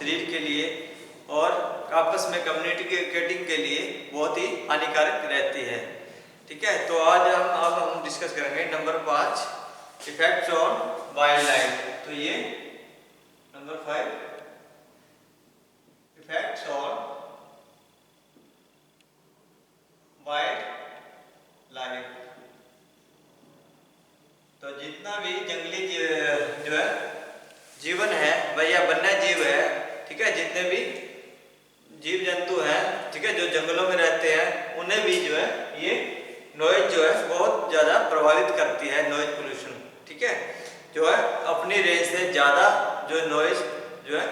शरीर के लिए और आपस में कम्युनिकेटिंग के लिए बहुत ही हानिकारक रहती है। ठीक है, तो आज हम डिस्कस करेंगे number 5 effects on wild life. तो ये number 5 effects on wild life. तो जितना भी जंगली जो है जीवन है वह या वन्य जीव है, ठीक है, जितने भी जीव जंतु हैं, ठीक है, जो जंगलों में रहते हैं, उन्हें भी जो है ये नॉइज जो है बहुत ज़्यादा प्रभावित करती है, नॉइज पोल्यूशन। ठीक है, जो है अपनी रेंज से ज़्यादा जो नॉइज जो है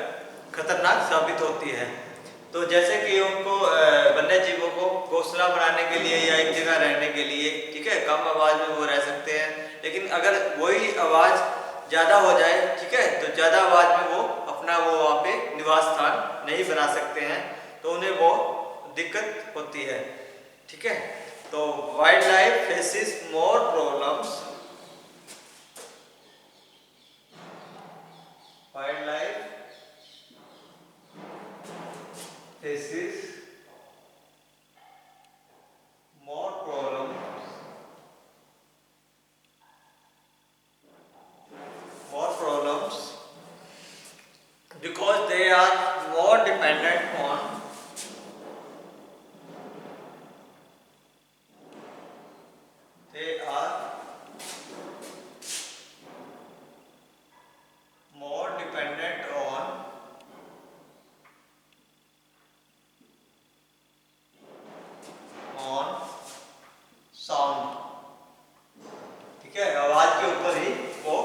खतरनाक साबित होती है। तो जैसे कि उनको वन्य जीवों को घोंसला बनाने के लिए या एक जगह रहने के लिए, ठीक है, कम आवाज़ में वो रह सकते हैं, लेकिन अगर वही आवाज़ ज़्यादा हो जाए, ठीक है, तो ज़्यादा आवाज़ में वो अपना वहाँ पे निवास स्थान नहीं बना सकते हैं, तो उन्हें वो दिक्कत होती है। ठीक है, तो wild life faces more problems, wild life faces more problems because they are more dependent on sound. ठीक है, आवाज के ऊपर ही वो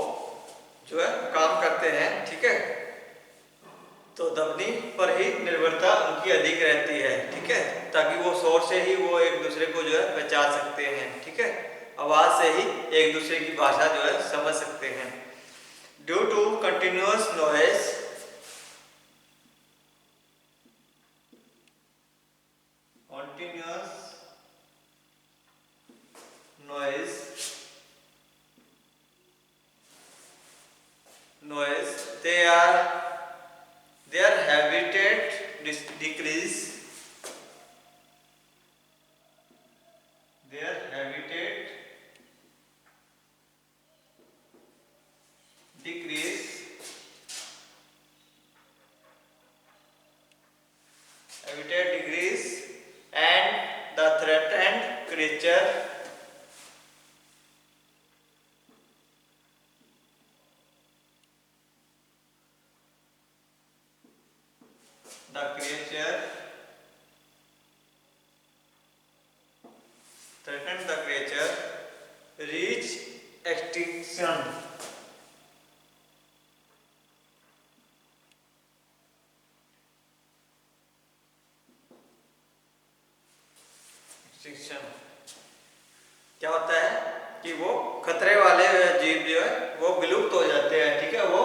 जो है काम करते हैं। ठीक है, तो ध्वनि पर ही निर्भरता उनकी अधिक रहती है। ठीक है, ताकि वो शोर से ही वो एक दूसरे को जो है पहचान सकते हैं। ठीक है, आवाज से ही एक दूसरे की भाषा जो है समझ सकते हैं। Due to continuous noise, their habitat decrease, their habitat decrease, and the threatened creature reach extinction. क्या होता है कि वो खतरे वाले जीव जो है वो विलुप्त हो जाते हैं। ठीक है, वो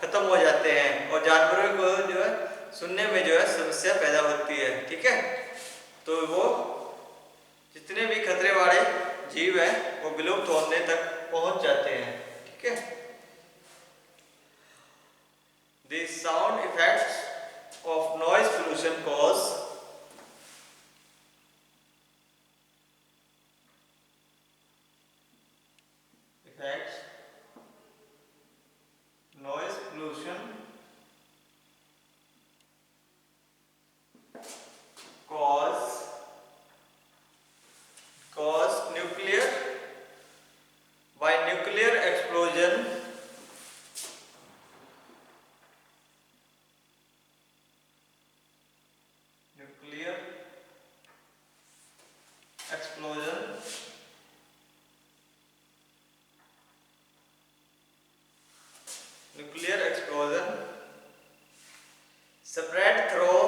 खत्म हो जाते हैं और जानवरों को जो है सुनने में जो है समस्या पैदा होती है। ठीक है, तो वो जितने भी खतरे वाले जीव है वो विलुप्त होने तक पहुंच जाते हैं। ठीक है, the sound effects of noise pollution cause nuclear explosion, spread through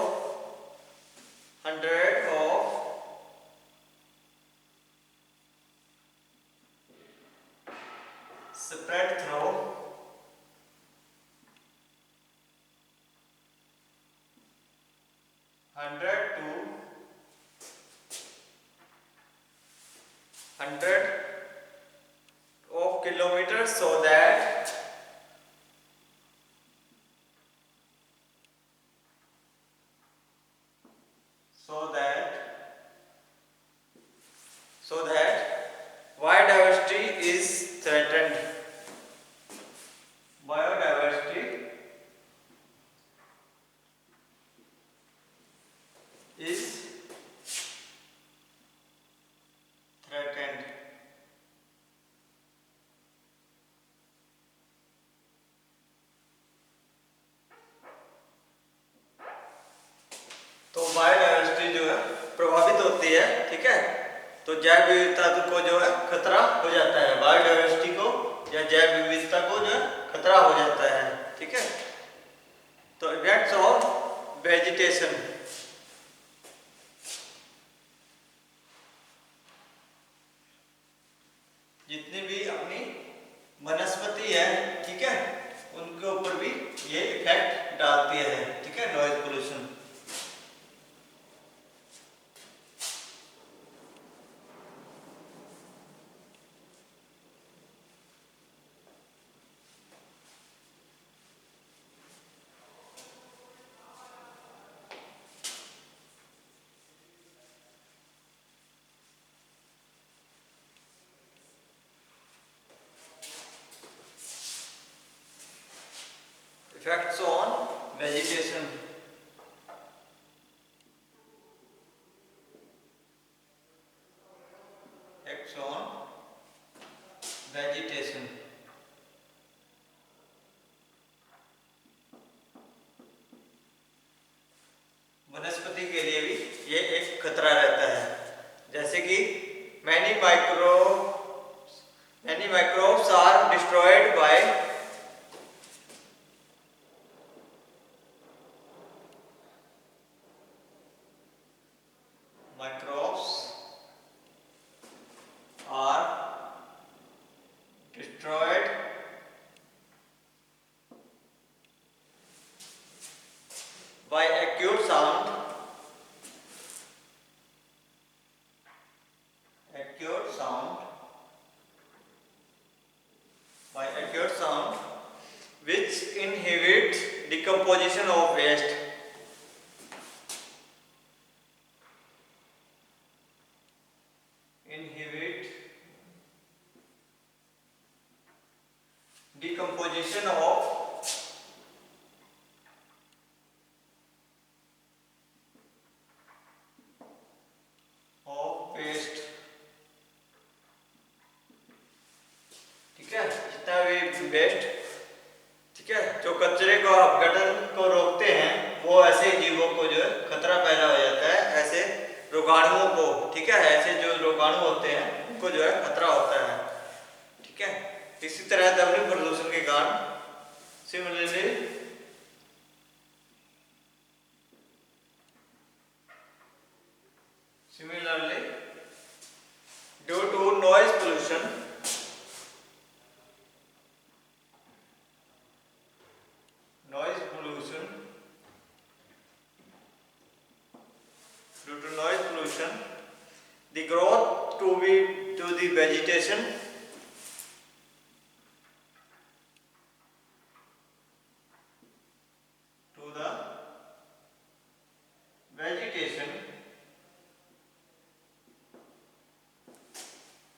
hundred of spread through hundred to hundred of kilometers, so that is threatened. तो बायोडायवर्सिटी जो है प्रभावित होती है, ठीक है। तो जैव विविधता को जो है खतरा हो जाता है, बायोडायवर्सिटी को या जैव विविधता को जो है खतरा हो जाता है, ठीक है। तो इफेक्ट्स ऑफ वेजिटेशन, जितनी भी अपनी वनस्पति है, ठीक है, उनके ऊपर भी ये इफेक्ट डालती है, ठीक है, noise pollution. Effects on vegetation. Effects on vegetation. वनस्पति के लिए भी ये एक खतरा रहता है, जैसे कि many microbes are destroyed by by acute sound, which inhibits decomposition of waste. Decomposition of waste, ठीक है, जितना भी वेस्ट, ठीक है, जो कचरे को अपघटन को रोकते हैं, वो ऐसे जीवों को जो है खतरा पैदा हो जाता है, ऐसे रोगाणुओं को, ठीक है, ऐसे जो रोगाणु होते हैं उनको जो है खतरा होता है, ठीक है। इसी तरह ध्वनि प्रदूषण के कारण Similarly, due to noise pollution, the growth to the vegetation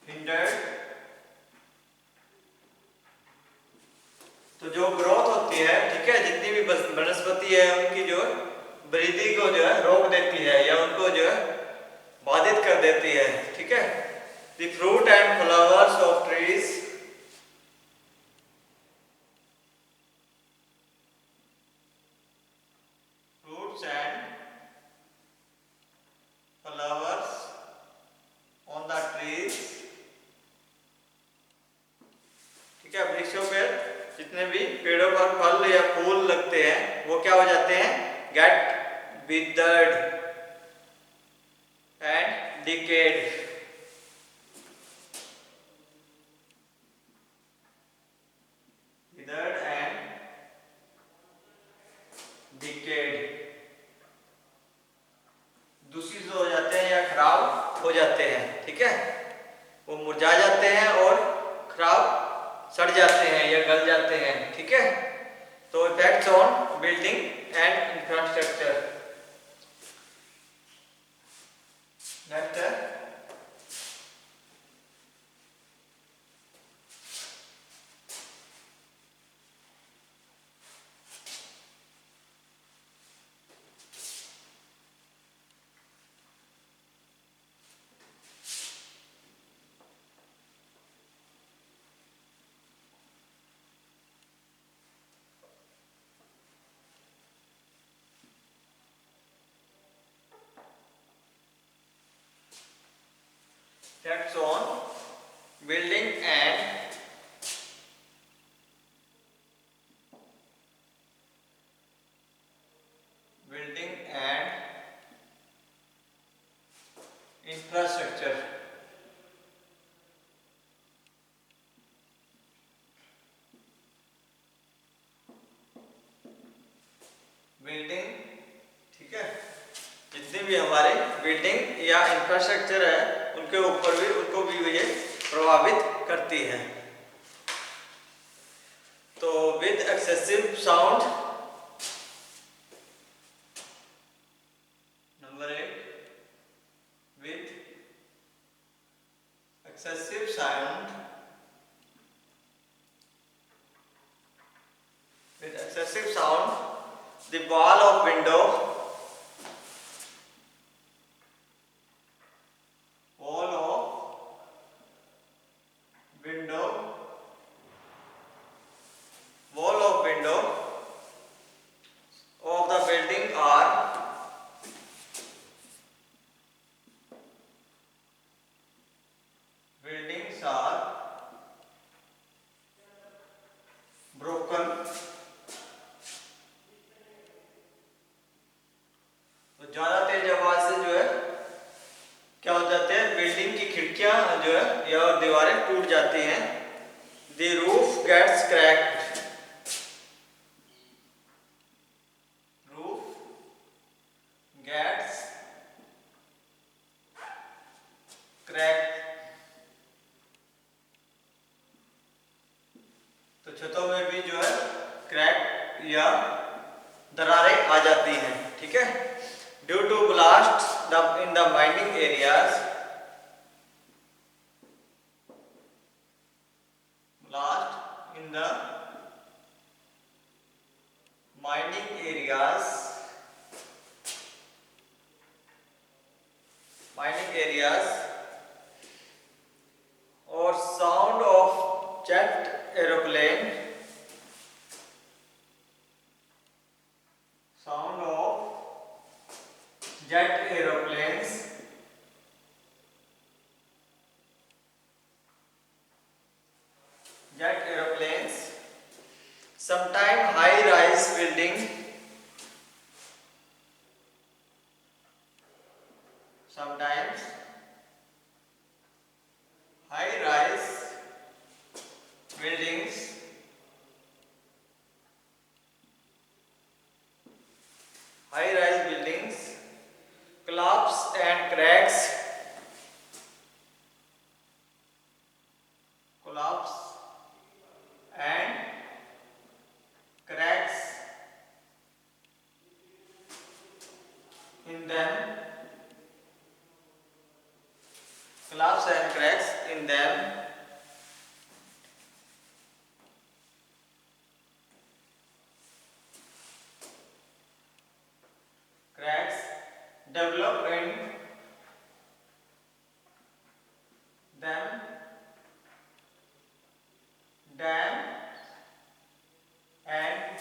hindered। तो जो ग्रोथ होती है, ठीक है, जितनी भी वनस्पति है उनकी जो वृद्धि को जो है रोक देती है या उनको जो है बाधित कर देती है, ठीक है। The fruit and flowers of trees on the trees, ठीक है, वृक्षों पे जितने भी पेड़ों पर फल या फूल लगते हैं वो क्या हो जाते हैं, gate withered and decayed। withered and decayed, दूषित हो जाते हैं या खराब हो जाते हैं, ठीक है, वो मुरझा जाते हैं और खराब सड़ जाते हैं या गल जाते हैं, ठीक है। तो effects on building and infrastructure. Next है effects on building and infrastructure. Building, ठीक है, जितने भी हमारे बिल्डिंग या इंफ्रास्ट्रक्चर है उनके ऊपर भी उनको भी ये प्रभावित करती है। तो with excessive sound, number 8, with excessive sound, the wall of window of the building buildings are broken। तो ज्यादा तेज आवाज से जो है क्या हो जाते हैं, बिल्डिंग की खिड़कियां जो है या दीवारें टूट जाती हैं। The roof gets cracked, roof gets cracked। तो छतों में भी जो है क्रैक या दरारें आ जाती हैं, ठीक है। Due to blast in the mining areas, blast in the mining areas, or sound of jet aeroplane, sound of jet aeroplanes, sometime high rise building, sometimes high rise buildings collapse and cracks, collapse and cracks in them, collapse and cracks in them, cracks develop in them, dam and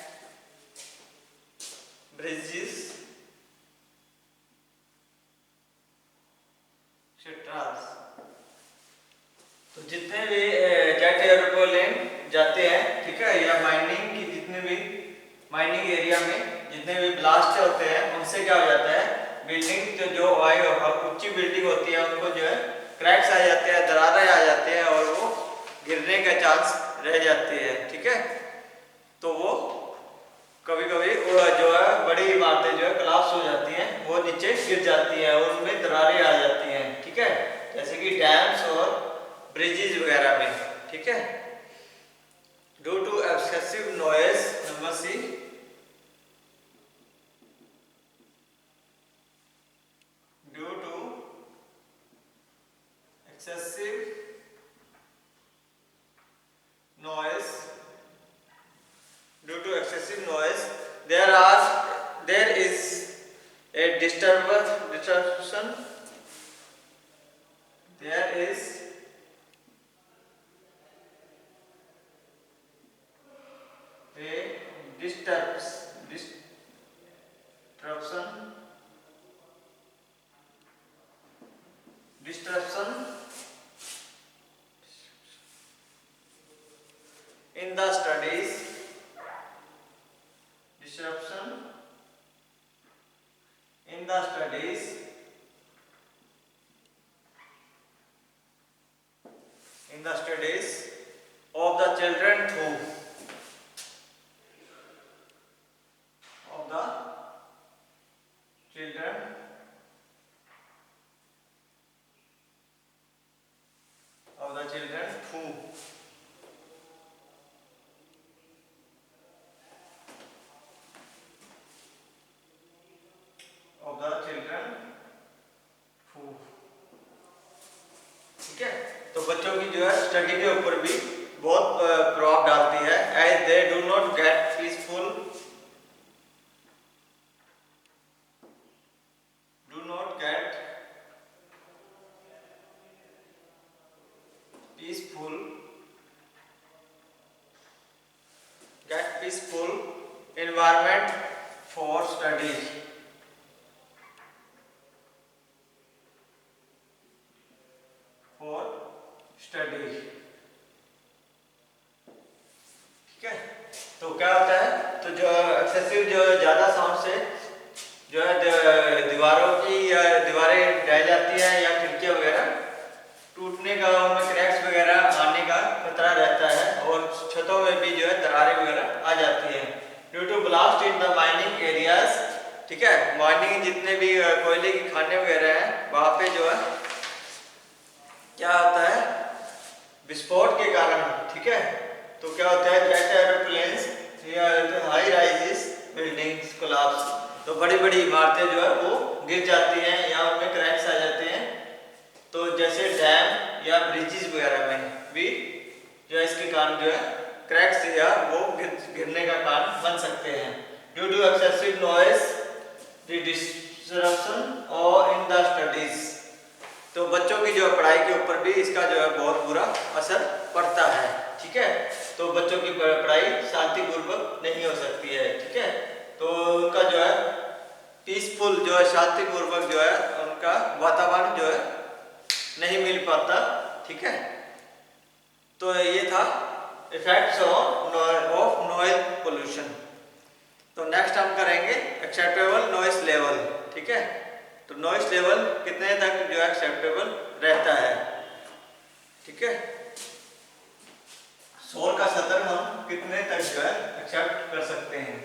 bridges, etc. तो जितने भी jet airplane जाते हैं, ठीक है, या mining की जितने भी माइनिंग एरिया में जितने भी ब्लास्ट होते हैं उनसे क्या हो जाता है, बिल्डिंग जो ऊंची बिल्डिंग होती है उनको जो है क्रैक्स आ जाते हैं, दरारें आ जाते हैं और वो गिरने का चांस रह जाती है, ठीक है। तो वो कभी कभी जो है बड़ी इमारतें जो है कोलैप्स हो जाती हैं, वो नीचे गिर जाती हैं और उनमें दरारें आ जाती हैं, ठीक है, जैसे कि डैम्स और ब्रिजेस वगैरह में, ठीक है। Due to excessive noise, number C, due to excessive noise, due to excessive noise there is a disruption, there is a disruption the studies of the children through of the children of the children through of the children through। ठीक है, तो बच्चों की जो है study के ऊपर भी बहुत प्रभाव डालती है। As they do not get peaceful peaceful environment for studies। ठीक है, तो क्या होता है, तो जो एक्सेसिव जो ज्यादा साउंड से जो है दीवारों की या दीवारें ढह जाती है या खिड़कियां वगैरह टूटने का, उनमें क्रैक्स वगैरह आने का खतरा रहता है और छतों में भी जो है दरारें वगैरह आ जाती हैं due to blast in the mining areas. ठीक है, माइनिंग जितने भी कोयले की खाने वगैरह हैं वहां पे जो है क्या होता है, विस्फोट के कारण। ठीक है, तो क्या होता है, जेट एरोप्लेन्स या हाई राइजेस बिल्डिंग्स कोलैप्स, तो बड़ी बड़ी इमारतें जो है वो गिर जाती हैं या उनमें क्रैक्स आ जाते हैं। तो जैसे डैम या ब्रिजेस वगैरह में भी जो है इसके कारण जो है क्रैक्स या वो गिरने का कारण बन सकते हैं due to excessive noise destruction और इन द स्टडीज। तो बच्चों की जो पढ़ाई के ऊपर भी इसका जो है बहुत बुरा असर पड़ता है। ठीक है, तो बच्चों की पढ़ाई शांतिपूर्वक नहीं हो सकती है। ठीक है, तो उनका जो है पीसफुल जो है शांतिपूर्वक जो है उनका वातावरण जो है नहीं मिल पाता। ठीक है, तो ये था इफेक्ट्स ऑफ नॉइज पोल्यूशन। तो नेक्स्ट हम करेंगे एक्सेप्टेबल नॉइस लेवल। ठीक है, तो नॉइस लेवल कितने तक जो है एक्सेप्टेबल रहता है। ठीक है, शोर का स्तर हम कितने तक जो है एक्सेप्ट कर सकते हैं।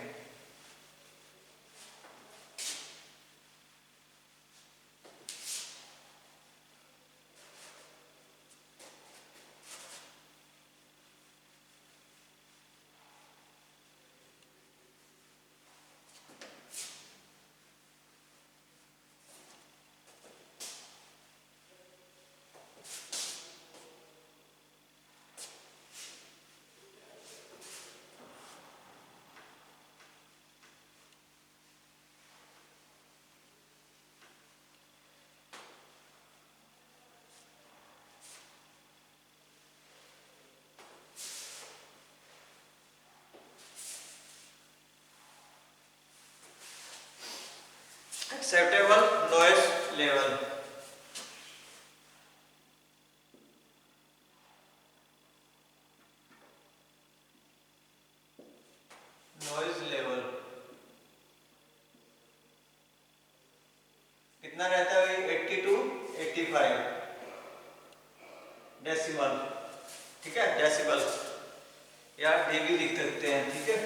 Acceptable noise level. Noise level कितना रहता है, 80 to 85 डेसिबल। ठीक है, डेसिबल या डीबी लिख सकते हैं। ठीक है,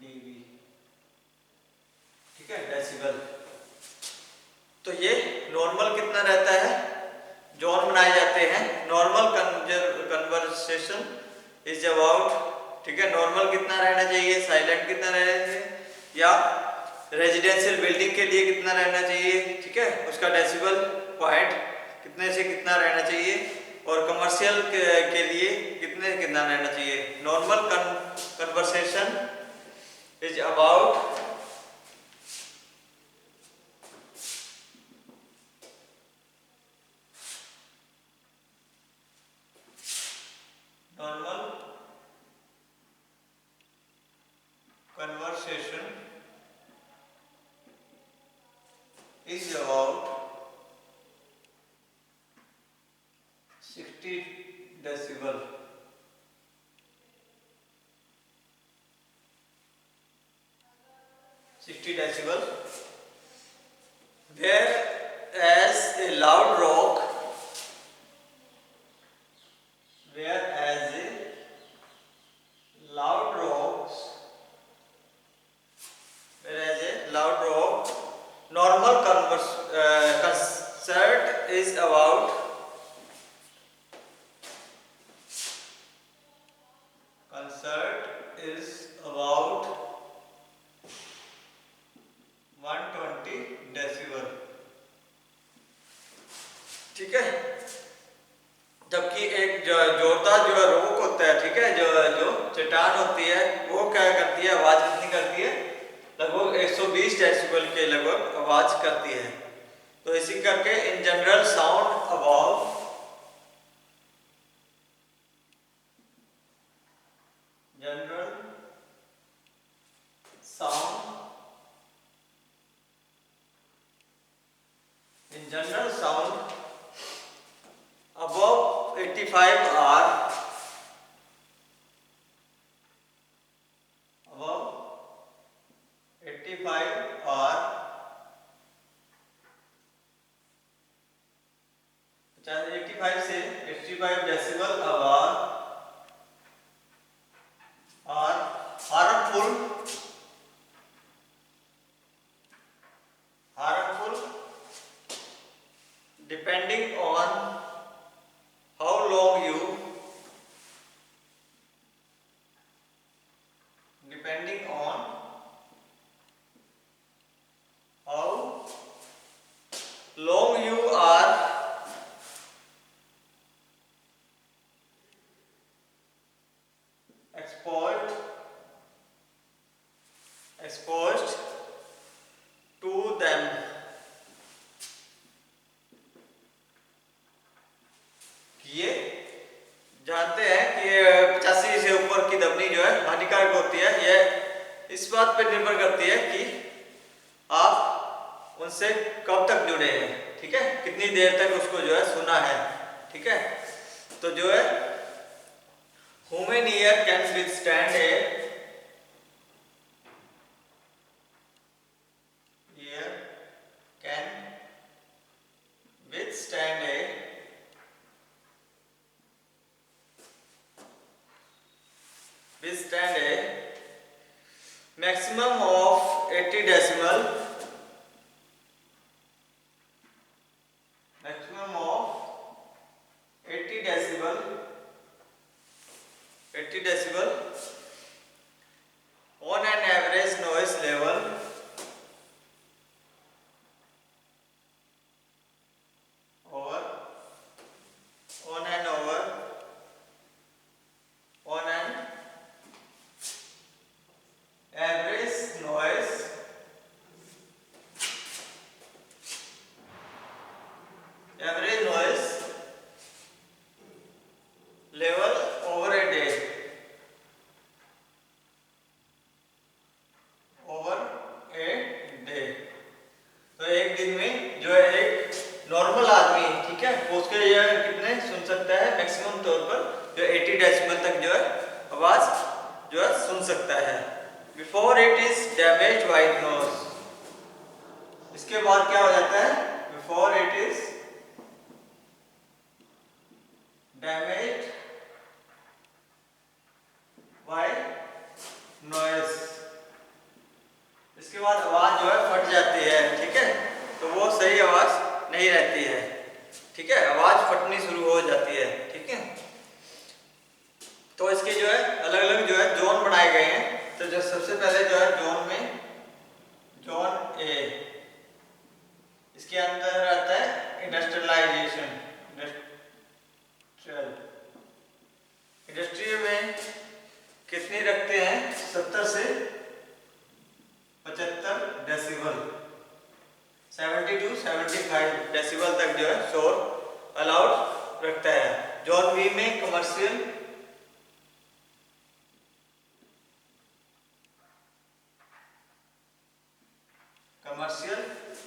डीबी। ठीक है, डेसिबल। तो ये नॉर्मल कितना रहता है, जोन बनाए जाते हैं। नॉर्मल कन्वर्सेशन इज अबाउट, ठीक है, नॉर्मल कितना रहना चाहिए, साइलेंट कितना रहना चाहिए, या रेजिडेंशियल बिल्डिंग के लिए कितना रहना चाहिए। ठीक है, उसका डेसिबल पॉइंट कितने से कितना रहना चाहिए, और कमर्शियल के लिए कितना रहना चाहिए। Normal conversation is about normal conversation is about 60 decibel। Decibel के लगभग आवाज करती है। तो इसी करके in general sound above general sound in general sound above 85 are above 85 are 85 से 85 डेसिबल आवाज are harmful depending on how long you depending on how long you are exposed to them। ये जानते हैं कि 85 से ऊपर की दबनी जो है हानिकारक होती है। यह इस बात पर निर्भर करती है कि आप उनसे कब तक जुड़े हैं, ठीक है, कितनी देर तक उसको जो है सुना है, ठीक है। तो जो है human ear can withstand withstand a maximum of 80 decibel maximum of 80 decibel 80 decibel on an average noise level over on an average noise level over a day तो एक दिन में जो है एक नॉर्मल आदमी, ठीक है, उसके ये कितने सुन सकता है मैक्सिमम तौर पर जो 80 डेसिबल तक जो है आवाज जो है सुन सकता है। Before it is damage white noise, इसके बाद क्या हो जाता है, before it is damage white noise, इसके बाद आवाज जो है फट जाती है, ठीक है, तो वो सही आवाज नहीं रहती है, ठीक है, आवाज फटनी शुरू हो जाती है, ठीक है। तो इसके जो है अलग अलग जो है जोन बनाए गए हैं। तो जो सबसे पहले जो है जोन में जोन ए, इसके अंदर आता है इंडस्ट्रियलाइजेशन, इंडस्ट्री में कितनी रखते हैं 70 से 75 डेसिबल, 70 to 75 डेसिबल तक जो है शोर अलाउड रखता है। जोन बी में कमर्शियल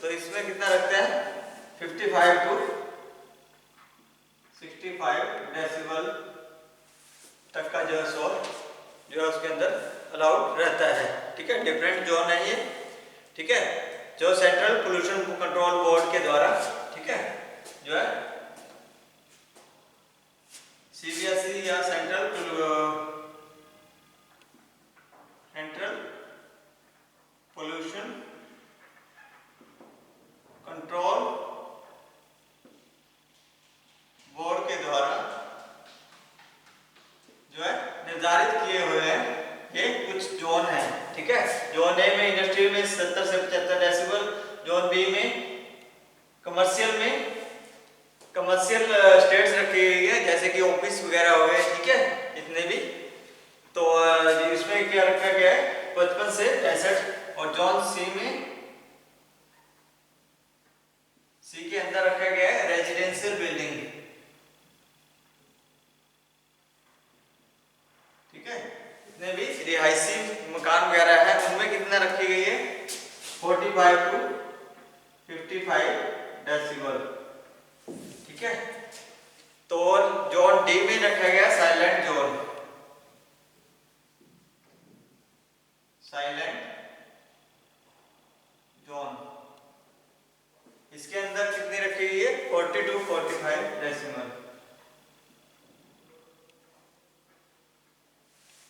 तो इसमें कितना रखते हैं 55 to 65 डेसिबल तक का जो है शोर जो है उसके अंदर अलाउड रहता है, ठीक है। डिफरेंट जोन है ये, ठीक है, जो सेंट्रल पोल्यूशन कंट्रोल बोर्ड के द्वारा, ठीक है, जो है सीबीएसई या सेंट्रल पोल्यूशन कंट्रोल बोर्ड के द्वारा जो है निर्धारित किए हुए हैं ये कुछ जोन है, ठीक है। जोन ए में इंडस्ट्री में 70 से 75 डेसिबल, जोन बी में कमर्शियल स्टेट्स रखी गई है जैसे कि ऑफिस वगैरह हो गए, ठीक है, जितने भी, तो इसमें क्या रखा गया है 55 से 65, और जोन सी में रिहायशी मकान वगैरह है उनमें कितना रखी गई है 45 to 55 डेसिबल। ठीक है, तो जोन डी में रखा गया साइलेंट जोन, साइलेंट जोन, इसके अंदर कितनी रखी गई है 40 to 45 डेसिमल।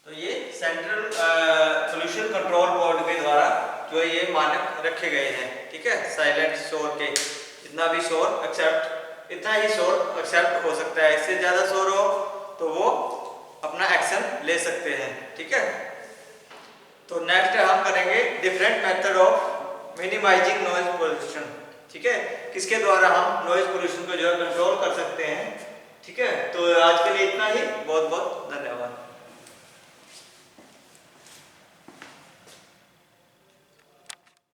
तो ये सेंट्रल पोल्यूशन कंट्रोल बोर्ड के द्वारा जो ये मानक रखे गए हैं। ठीक है, साइलेंट शोर के जितना भी शोर एक्सेप्ट, इतना ही शोर एक्सेप्ट हो सकता है, इससे ज्यादा शोर हो तो वो अपना एक्शन ले सकते हैं। ठीक है, तो नेक्स्ट हम करेंगे different method of minimising noise pollution. ठीक है, किसके द्वारा हम नॉइज पोल्यूशन को जो है कंट्रोल कर सकते हैं। ठीक है, तो आज के लिए इतना ही।